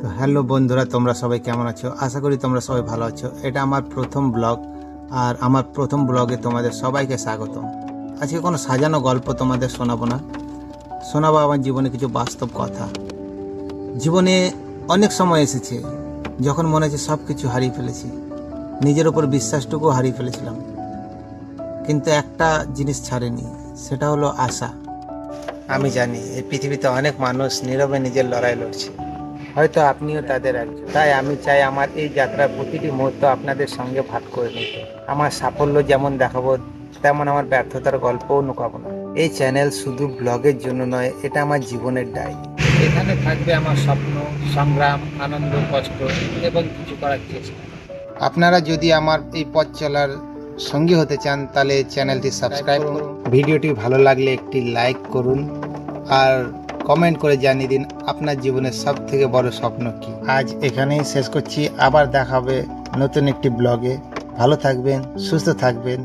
তো হ্যালো বন্ধুরা, তোমরা সবাই কেমন আছো? আশা করি তোমরা সবাই ভালো আছো। এটা আমার প্রথম ব্লগ, আর আমার প্রথম ব্লগে তোমাদের সবাইকে স্বাগতম। আজকে কোনো সাজানো গল্প তোমাদের শোনাবো না, শোনাবো আমার জীবনে কিছু বাস্তব কথা। জীবনে অনেক সময় এসেছে যখন মনে হচ্ছে সব কিছু হারিয়ে ফেলেছি, নিজের ওপর বিশ্বাসটুকু হারিয়ে ফেলেছিলাম, কিন্তু একটা জিনিস ছাড়েনি, সেটা হলো আশা। আমি জানি এই পৃথিবীতে অনেক মানুষ নীরবে নিজের লড়াই লড়ছে, হয়তো আপনিও তাদের একজন। তাই আমি চাই আমার এই যাত্রার প্রতিটি মুহূর্ত আপনাদের সঙ্গে ভাগ করে নিতে। আমার সাফল্য যেমন দেখাবো, তেমন আমার ব্যর্থতার গল্পও লুকাবো না। এই চ্যানেল শুধু ব্লগের জন্য নয়, এটা আমার জীবনের ডায়েরি। এখানে থাকবে আমার স্বপ্ন, সংগ্রাম, আনন্দ, কষ্ট এবং কিছু করার চেষ্টা। আপনারা যদি আমার এই পথ চলার সঙ্গী হতে চান, তাহলে চ্যানেলটি সাবস্ক্রাইব করুন। ভিডিওটি ভালো লাগলে একটি লাইক করুন, আর কমেন্ট করে জানিয়ে দিন আপনার জীবনের সব থেকে বড় স্বপ্ন কি। আজ এখানেই শেষ করছি, আবার দেখা হবে নতুন একটি ব্লগে। ভালো থাকবেন, সুস্থ থাকবেন।